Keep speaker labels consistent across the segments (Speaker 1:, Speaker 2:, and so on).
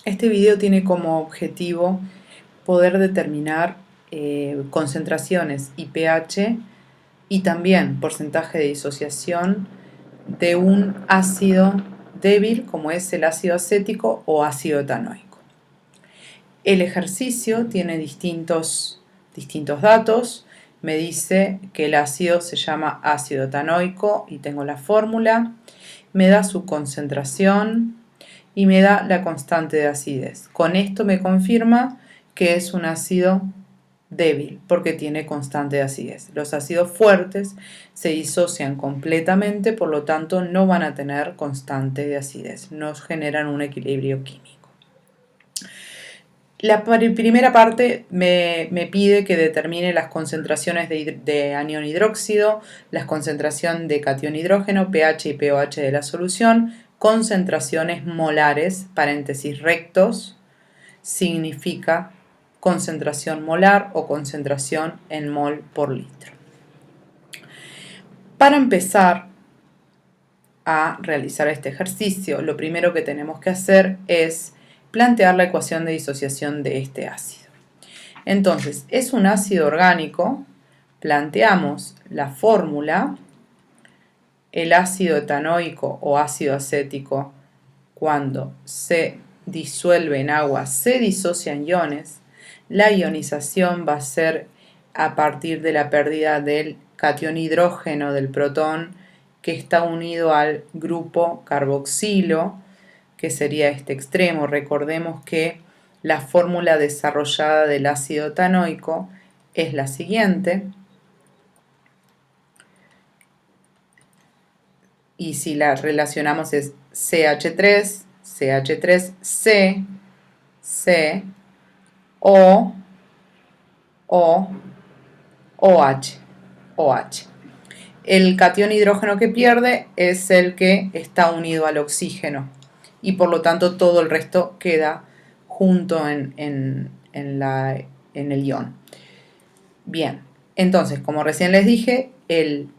Speaker 1: Este video tiene como objetivo poder determinar concentraciones y pH y también porcentaje de disociación de un ácido débil como es el ácido acético o ácido etanoico. El ejercicio tiene distintos datos. Me dice que el ácido se llama ácido etanoico y tengo la fórmula. Me da su concentración y me da la constante de acidez. Con esto me confirma que es un ácido débil porque tiene constante de acidez. Los ácidos fuertes se disocian completamente, por lo tanto no van a tener constante de acidez, nos generan un equilibrio químico. La primera parte me pide que determine las concentraciones de anión hidróxido, la concentración de catión hidrógeno, pH y pOH de la solución, concentraciones molares, paréntesis rectos, significa concentración molar o concentración en mol por litro. Para empezar a realizar este ejercicio, lo primero que tenemos que hacer es plantear la ecuación de disociación de este ácido. Entonces, es un ácido orgánico, planteamos la fórmula, el ácido etanoico o ácido acético, cuando se disuelve en agua, se disocia en iones. La ionización va a ser a partir de la pérdida del catión hidrógeno del protón que está unido al grupo carboxilo, que sería este extremo. Recordemos que la fórmula desarrollada del ácido etanoico es la siguiente. Y si la relacionamos es CH3, CH3, C, O, OH. El catión hidrógeno que pierde es el que está unido al oxígeno y por lo tanto todo el resto queda junto en el ion. Bien, entonces como recién les dije, el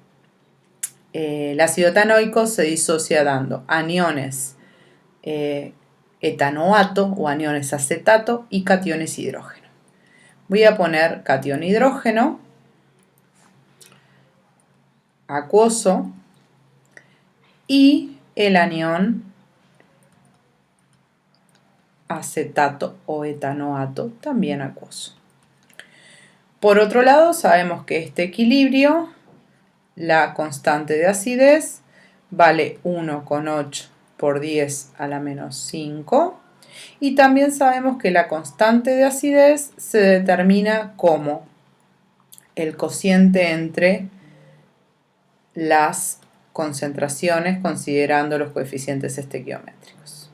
Speaker 1: ácido etanoico se disocia dando aniones etanoato o aniones acetato y cationes hidrógeno. Voy a poner catión hidrógeno acuoso y el anión acetato o etanoato también acuoso. Por otro lado, sabemos que este equilibrio, la constante de acidez, vale 1,8 por 10 a la menos 5. Y también sabemos que la constante de acidez se determina como el cociente entre las concentraciones considerando los coeficientes estequiométricos.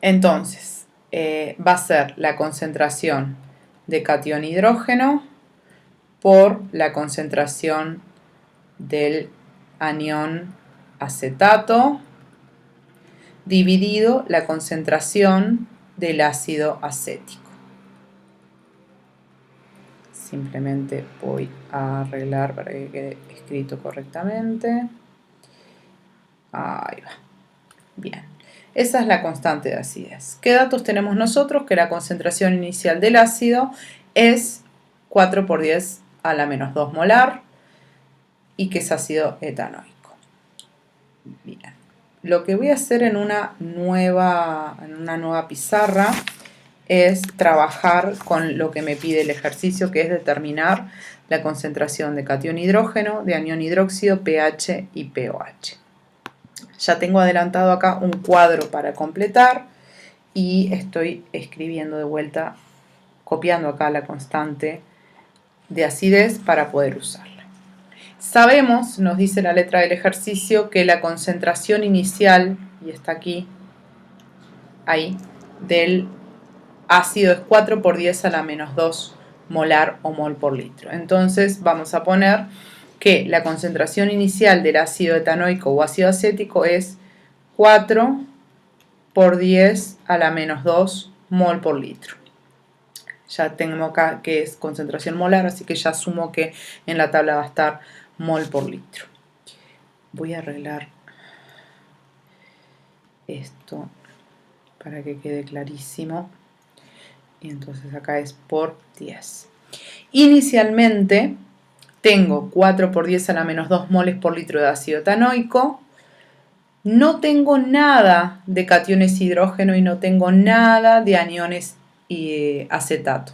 Speaker 1: Entonces, va a ser la concentración de catión hidrógeno por la concentración del anión acetato dividido la concentración del ácido acético. Simplemente voy a arreglar para que quede escrito correctamente. Ahí va. Bien. Esa es la constante de acidez. ¿Qué datos tenemos nosotros? Que la concentración inicial del ácido es 4 por 10 a la menos 2 molar y que es ácido etanoico. Bien. Lo que voy a hacer en una nueva pizarra es trabajar con lo que me pide el ejercicio, que es determinar la concentración de catión hidrógeno, de anión hidróxido, pH y pOH. Ya tengo adelantado acá un cuadro para completar y estoy escribiendo de vuelta, copiando acá la constante de acidez para poder usarla. Sabemos, nos dice la letra del ejercicio, que la concentración inicial, y está aquí, ahí, del ácido es 4 por 10 a la menos 2 molar o mol por litro. Entonces vamos a poner que la concentración inicial del ácido etanoico o ácido acético es 4 por 10 a la menos 2 mol por litro. Ya tengo acá que es concentración molar, así que ya asumo que en la tabla va a estar mol por litro. Voy a arreglar esto para que quede clarísimo. Y entonces acá es por 10. Inicialmente tengo 4 por 10 a la menos 2 moles por litro de ácido etanoico. No tengo nada de cationes hidrógeno y no tengo nada de aniones y acetato.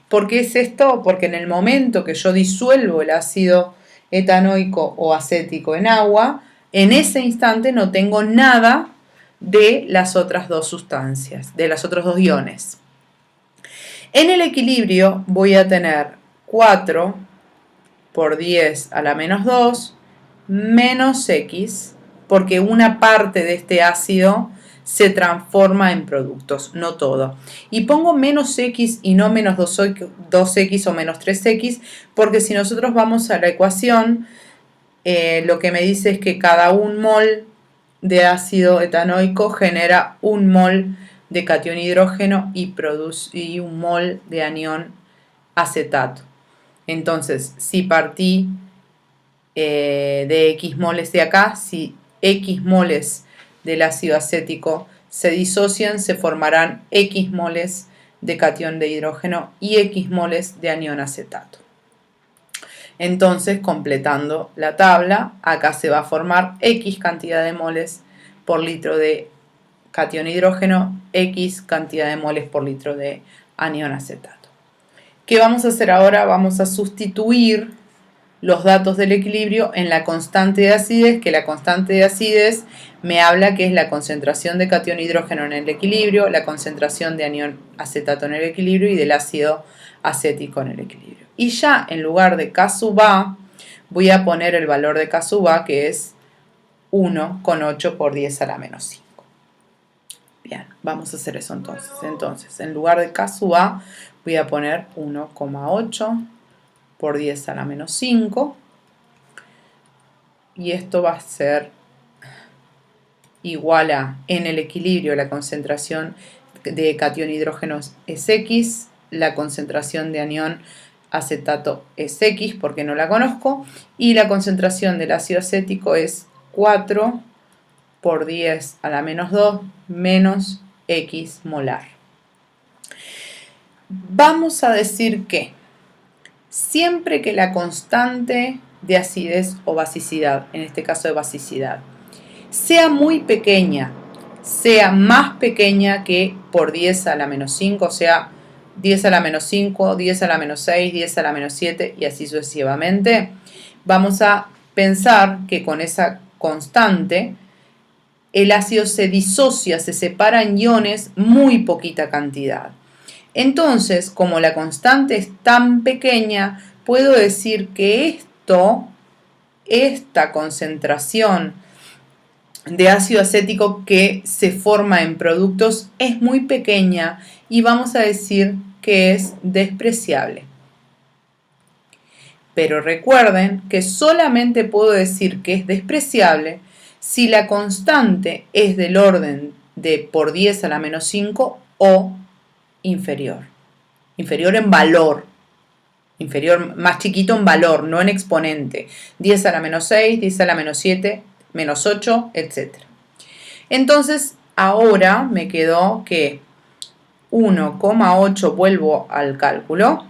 Speaker 1: ¿Por qué es esto? Porque en el momento que yo disuelvo el ácido etanoico o acético en agua, en ese instante no tengo nada de las otras dos sustancias, de los otros dos iones. En el equilibrio voy a tener 4 por 10 a la menos 2 menos X, porque una parte de este ácido se transforma en productos, no todo. Y pongo menos X y no menos 2X o menos 3X, porque si nosotros vamos a la ecuación, lo que me dice es que cada un mol de ácido etanoico genera un mol de catión hidrógeno y un mol de anión acetato. Entonces, si partí de X moles de acá, si X moles del ácido acético se disocian, se formarán X moles de catión de hidrógeno y X moles de anión acetato. Entonces, completando la tabla, acá se va a formar X cantidad de moles por litro de catión hidrógeno, X cantidad de moles por litro de anión acetato. ¿Qué vamos a hacer ahora? Vamos a sustituir los datos del equilibrio en la constante de acidez, que la constante de acidez me habla que es la concentración de catión hidrógeno en el equilibrio, la concentración de anión acetato en el equilibrio y del ácido acético en el equilibrio. Y ya en lugar de K sub A voy a poner el valor de K sub A, que es 1,8 por 10 a la menos 5. Bien, vamos a hacer eso entonces. Entonces, en lugar de K sub A voy a poner 1,8 por 10 a la menos 5. Y esto va a ser igual a, en el equilibrio, la concentración de catión hidrógeno es X, la concentración de anión acetato es X porque no la conozco, y la concentración del ácido acético es 4 por 10 a la menos 2 menos X molar. Vamos a decir que siempre que la constante de acidez o basicidad, en este caso de basicidad, sea muy pequeña, sea más pequeña que por 10 a la menos 5, o sea, 10 a la menos 5, 10 a la menos 6, 10 a la menos 7 y así sucesivamente, vamos a pensar que con esa constante el ácido se disocia, se separa en iones muy poquita cantidad. Entonces, como la constante es tan pequeña, puedo decir que esta concentración de ácido acético que se forma en productos es muy pequeña y vamos a decir que es despreciable. Pero recuerden que solamente puedo decir que es despreciable si la constante es del orden de por 10 a la menos 5 o inferior. Inferior en valor. Inferior, más chiquito en valor, no en exponente. 10 a la menos 6, 10 a la menos 7, menos 8, etc. Entonces, ahora me quedó que 1,8, vuelvo al cálculo,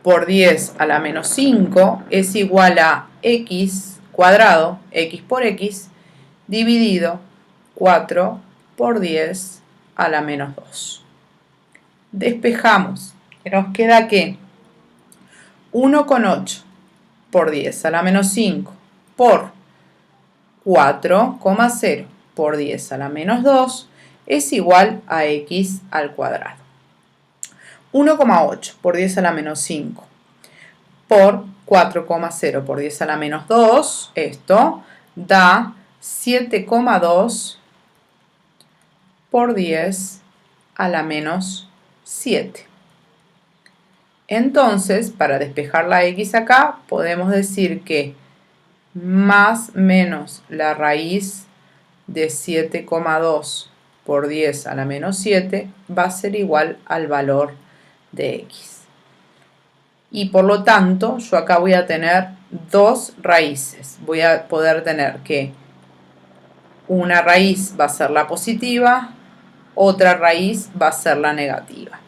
Speaker 1: por 10 a la menos 5 es igual a x cuadrado, x por x, dividido 4 por 10 a la menos 2. Despejamos, que nos queda que 1,8 por 10 a la menos 5 por 4,0 por 10 a la menos 2 es igual a x al cuadrado. 1,8 por 10 a la menos 5 por 4,0 por 10 a la menos 2, esto da 7,2 por 10 a la menos 7. Entonces, para despejar la x acá, podemos decir que más menos la raíz de 7,2 por 10 a la menos 7 va a ser igual al valor de x. Y por lo tanto, yo acá voy a tener dos raíces. Voy a poder tener que una raíz va a ser la positiva, otra raíz va a ser la negativa.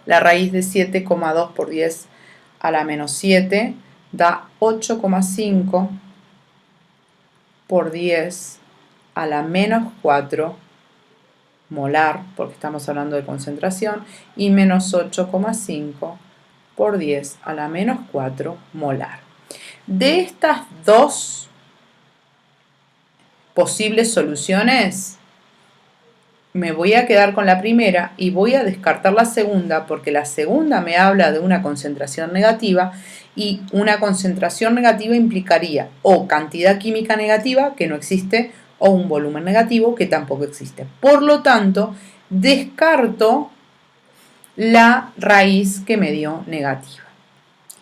Speaker 1: La raíz de 7,2 por 10 a la menos 7 da 8,5 por 10 a la menos 4 molar, porque estamos hablando de concentración, y menos 8,5 por 10 a la menos 4 molar. De estas dos posibles soluciones, me voy a quedar con la primera y voy a descartar la segunda, porque la segunda me habla de una concentración negativa, y una concentración negativa implicaría o cantidad química negativa, que no existe, o un volumen negativo, que tampoco existe. Por lo tanto, descarto la raíz que me dio negativa.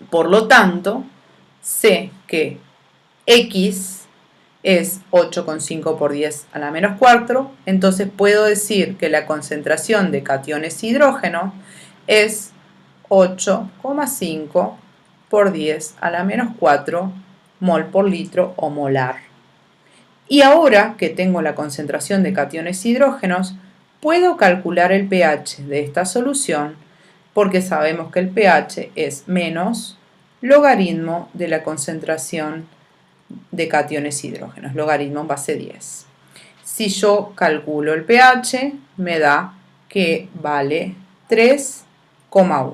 Speaker 1: Por lo tanto, sé que x es 8,5 por 10 a la menos 4, entonces puedo decir que la concentración de cationes hidrógeno es 8,5 por 10 a la menos 4 mol por litro o molar. Y ahora que tengo la concentración de cationes hidrógenos, puedo calcular el pH de esta solución, porque sabemos que el pH es menos logaritmo de la concentración de cationes hidrógenos, logaritmo en base 10. Si yo calculo el pH, me da que vale 3,1.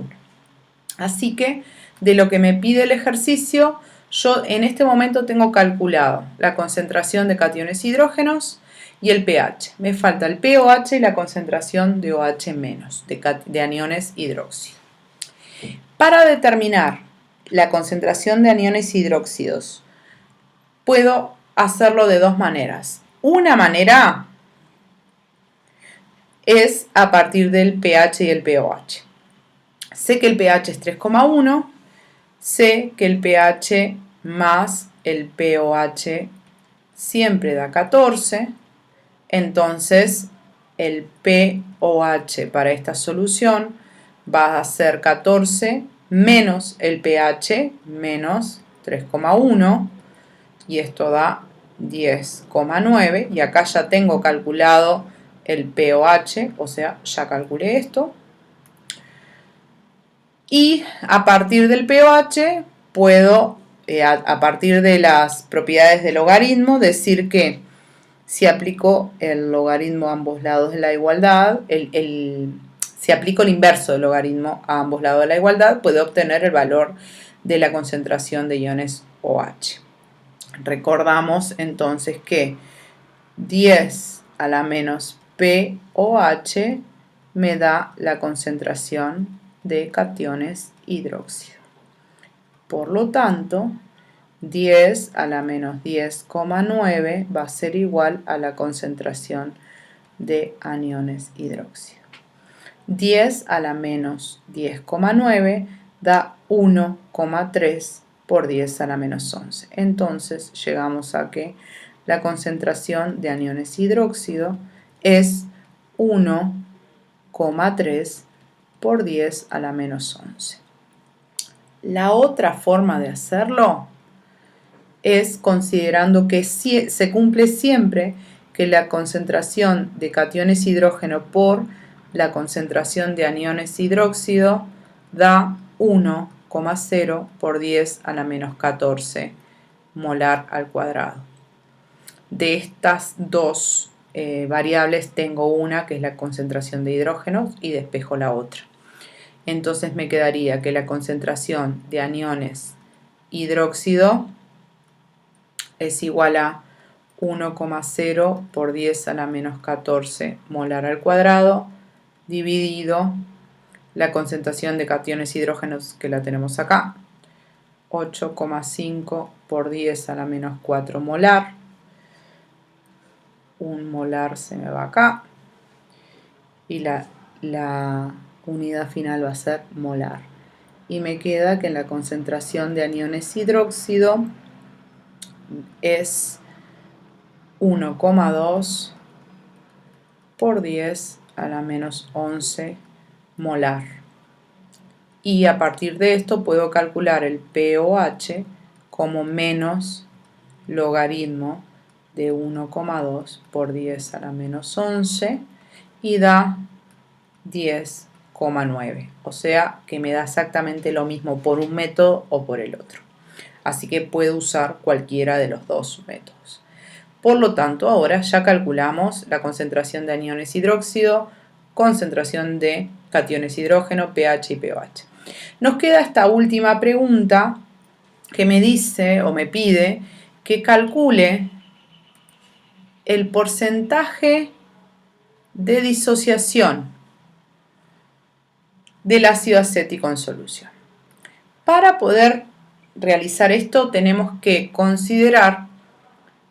Speaker 1: Así que de lo que me pide el ejercicio, yo en este momento tengo calculado la concentración de cationes hidrógenos y el pH. Me falta el pOH y la concentración de OH menos, de aniones hidróxido. Para determinar la concentración de aniones hidróxidos, puedo hacerlo de dos maneras. Una manera es a partir del pH y el pOH. Sé que el pH es 3,1, sé que el pH más el pOH siempre da 14, entonces el pOH para esta solución va a ser 14 menos el pH menos 3,1, y esto da 10,9, y acá ya tengo calculado el pOH, o sea, ya calculé esto. Y a partir del pOH puedo, a partir de las propiedades del logaritmo, decir que si aplico el logaritmo a ambos lados de la igualdad, si aplico el inverso del logaritmo a ambos lados de la igualdad, puedo obtener el valor de la concentración de iones OH. Recordamos entonces que 10 a la menos pOH me da la concentración de cationes hidróxido. Por lo tanto, 10 a la menos 10,9 va a ser igual a la concentración de aniones hidróxido. 10 a la menos 10,9 da 1,3 por 10 a la menos 11. Entonces llegamos a que la concentración de aniones hidróxido es 1,3 por 10 a la menos 11. La otra forma de hacerlo es considerando que se cumple siempre que la concentración de cationes hidrógeno por la concentración de aniones hidróxido da 1,0 por 10 a la menos 14 molar al cuadrado. De estas dos variables tengo una que es la concentración de hidrógenos y despejo la otra. Entonces me quedaría que la concentración de aniones hidróxido es igual a 1,0 por 10 a la menos 14 molar al cuadrado dividido la concentración de cationes hidrógenos, que la tenemos acá, 8,5 por 10 a la menos 4 molar. Un molar se me va acá y la unidad final va a ser molar. Y me queda que la concentración de aniones hidróxido es 1,2 por 10 a la menos 11 molar. Y a partir de esto puedo calcular el pOH como menos logaritmo de 1,2 por 10 a la menos 11 y da 10,9. O sea que me da exactamente lo mismo por un método o por el otro. Así que puedo usar cualquiera de los dos métodos. Por lo tanto, ahora ya calculamos la concentración de aniones hidróxido, concentración de cationes hidrógeno, pH y pOH. Nos queda esta última pregunta que me dice o me pide que calcule el porcentaje de disociación del ácido acético en solución. Para poder realizar esto tenemos que considerar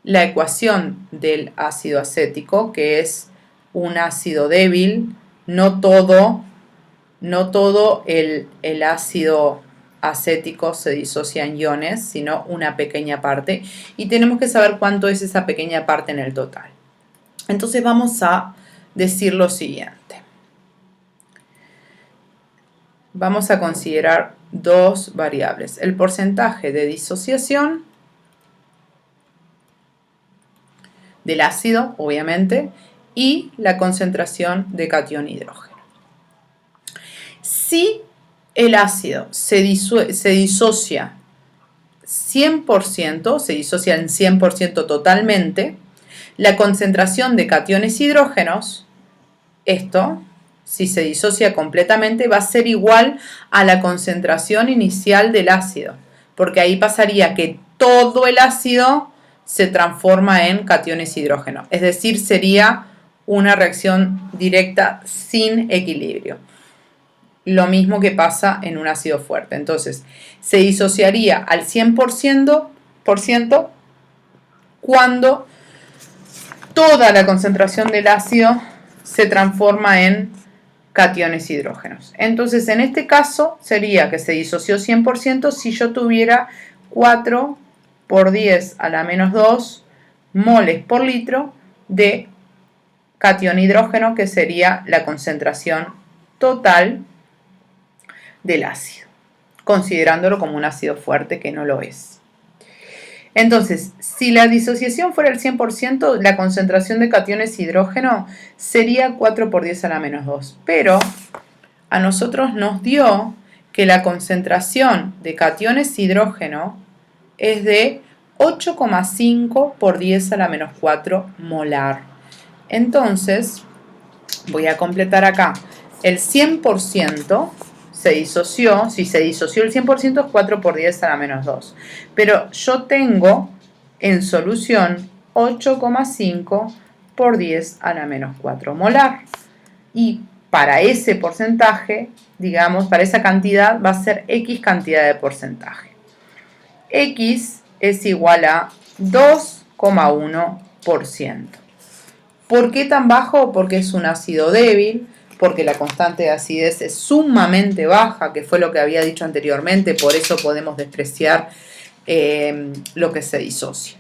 Speaker 1: la ecuación del ácido acético, que es un ácido débil, no todo el ácido acético se disocia en iones, sino una pequeña parte, y tenemos que saber cuánto es esa pequeña parte en el total. Entonces vamos a decir lo siguiente. Vamos a considerar dos variables, el porcentaje de disociación del ácido, obviamente, y la concentración de catión hidrógeno. Si el ácido se disocia 100%, se disocia en 100% totalmente, la concentración de cationes hidrógenos, esto, si se disocia completamente, va a ser igual a la concentración inicial del ácido, porque ahí pasaría que todo el ácido se transforma en cationes hidrógeno, es decir, sería una reacción directa sin equilibrio. Lo mismo que pasa en un ácido fuerte. Entonces, se disociaría al 100% cuando toda la concentración del ácido se transforma en cationes hidrógenos. Entonces, en este caso, sería que se disoció 100% si yo tuviera 4 por 10 a la menos 2 moles por litro de catión hidrógeno, que sería la concentración total del ácido, considerándolo como un ácido fuerte, que no lo es. Entonces, si la disociación fuera el 100%, la concentración de cationes hidrógeno sería 4 por 10 a la menos 2. Pero a nosotros nos dio que la concentración de cationes hidrógeno es de 8,5 por 10 a la menos 4 molar. Entonces, voy a completar acá. El 100% se disoció, si se disoció el 100% es 4 por 10 a la menos 2. Pero yo tengo en solución 8,5 por 10 a la menos 4 molar. Y para ese porcentaje, digamos, para esa cantidad va a ser X cantidad de porcentaje. X es igual a 2,1%. ¿Por qué tan bajo? Porque es un ácido débil, porque la constante de acidez es sumamente baja, que fue lo que había dicho anteriormente, por eso podemos despreciar lo que se disocia.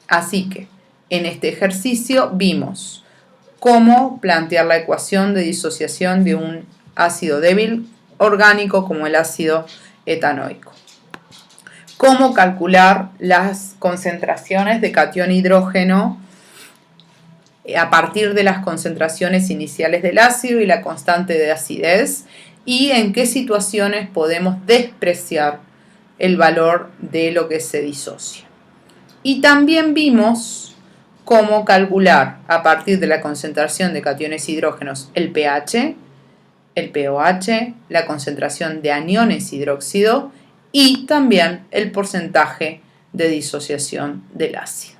Speaker 1: Así que en este ejercicio vimos cómo plantear la ecuación de disociación de un ácido débil orgánico como el ácido etanoico. Cómo calcular las concentraciones de catión hidrógeno a partir de las concentraciones iniciales del ácido y la constante de acidez, y en qué situaciones podemos despreciar el valor de lo que se disocia. Y también vimos cómo calcular a partir de la concentración de cationes hidrógenos el pH, el pOH, la concentración de aniones hidróxido y también el porcentaje de disociación del ácido.